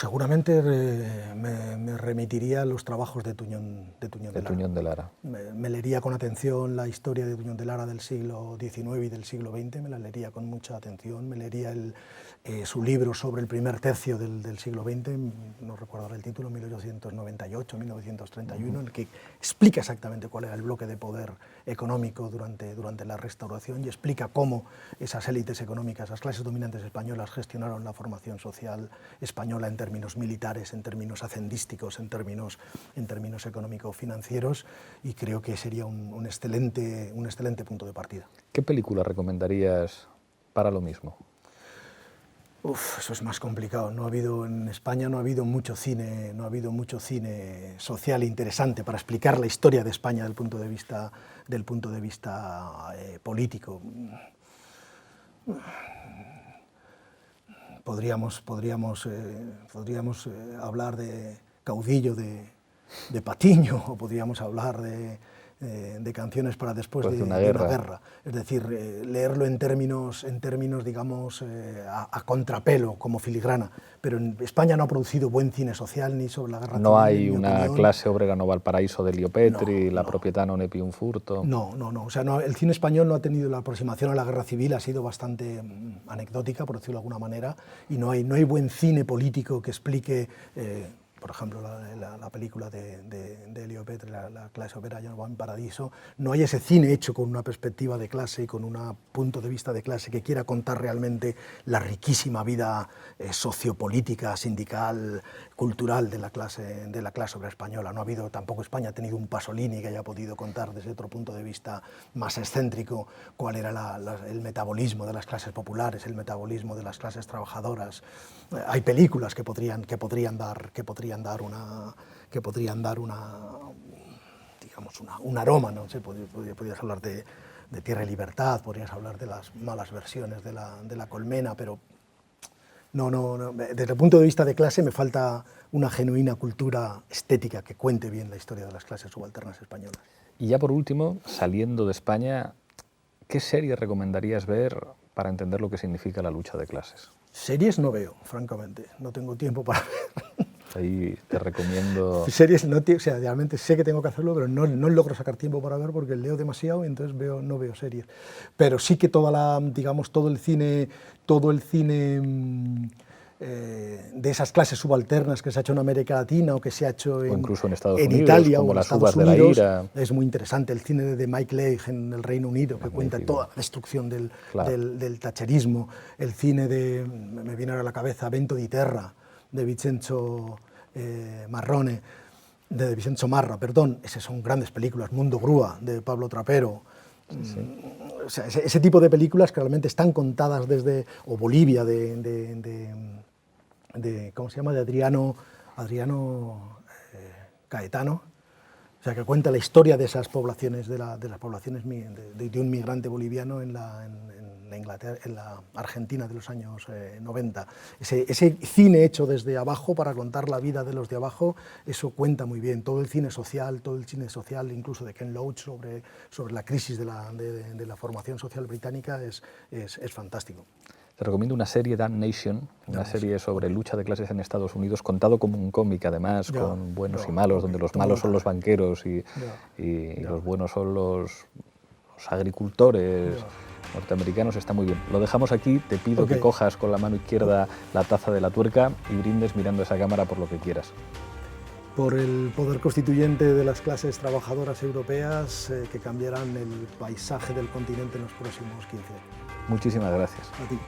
Seguramente me remitiría los trabajos de Tuñón de Lara. Me leería con atención la historia de Tuñón de Lara del siglo XIX y del siglo XX, me la leería con mucha atención, me leería su libro sobre el primer tercio del siglo XX, no recuerdo ahora el título, 1898, 1931, en el que explica exactamente cuál era el bloque de poder económico durante la Restauración y explica cómo esas élites económicas, las clases dominantes españolas gestionaron la formación social española en términos militares, en términos hacendísticos, en términos económico-financieros, y creo que sería un excelente punto de partida. ¿Qué película recomendarías para lo mismo? Eso es más complicado. En España no ha habido mucho cine social interesante para explicar la historia de España del punto de vista político. Podríamos hablar de Caudillo de Patiño, o podríamos hablar de Canciones para después de una guerra. Es decir, leerlo en términos digamos, a contrapelo, como filigrana. Pero en España no ha producido buen cine social ni sobre la guerra civil. No hay una clase obrera no Valparaíso de Elio Petri, La propietà non è più un furto. No. O sea, el cine español no ha tenido la aproximación a la guerra civil, ha sido bastante anecdótica, por decirlo de alguna manera, y no hay buen cine político que explique... por ejemplo, la película de Elio Petri, la clase obrera ya no va en paradiso, no hay ese cine hecho con una perspectiva de clase y con un punto de vista de clase que quiera contar realmente la riquísima vida sociopolítica, sindical, cultural de la clase obrera española. No ha habido, tampoco España ha tenido un Pasolini que haya podido contar desde otro punto de vista más excéntrico cuál era el metabolismo de las clases populares, el metabolismo de las clases trabajadoras. Hay películas que podrían dar un aroma, ¿no? Podrías hablar de Tierra y Libertad, podrías hablar de las malas versiones de la Colmena, pero no, desde el punto de vista de clase me falta una genuina cultura estética que cuente bien la historia de las clases subalternas españolas. Y ya por último, saliendo de España, ¿qué serie recomendarías ver para entender lo que significa la lucha de clases? Series no veo, francamente, no tengo tiempo para ver. Ahí te recomiendo... Series, o sea, realmente sé que tengo que hacerlo, pero no logro sacar tiempo para ver porque leo demasiado y entonces no veo series. Pero sí que todo el cine de esas clases subalternas que se ha hecho en América Latina o que se ha hecho incluso en Estados Unidos, Italia como o en Las Estados uvas Unidos, de la ira. Es muy interesante. El cine de Mike Leigh en el Reino Unido, que cuenta toda la destrucción del thatcherismo. El cine me viene ahora a la cabeza, Vento di Terra, de Vincenzo Marra, perdón. Esas son grandes películas. Mundo Grúa, de Pablo Trapero. Sí. O sea, ese tipo de películas que realmente están contadas desde... O Bolivia, ¿cómo se llama?, de Adriano Caetano, o sea, que cuenta la historia de esas poblaciones, de un migrante boliviano en la Argentina de los años 90. Ese cine hecho desde abajo para contar la vida de los de abajo, eso cuenta muy bien. Todo el cine social, incluso de Ken Loach, sobre la crisis de la formación social británica, es fantástico. Te recomiendo una serie, Damn Nation, una serie sobre lucha de clases en Estados Unidos, contado como un cómic, además, con buenos y malos, donde los malos son los banqueros y los buenos son los agricultores norteamericanos. Está muy bien. Lo dejamos aquí. Te pido que cojas con la mano izquierda la taza de la tuerca y brindes mirando esa cámara por lo que quieras. Por el poder constituyente de las clases trabajadoras europeas que cambiarán el paisaje del continente en los próximos 15 años. Muchísimas gracias. A ti.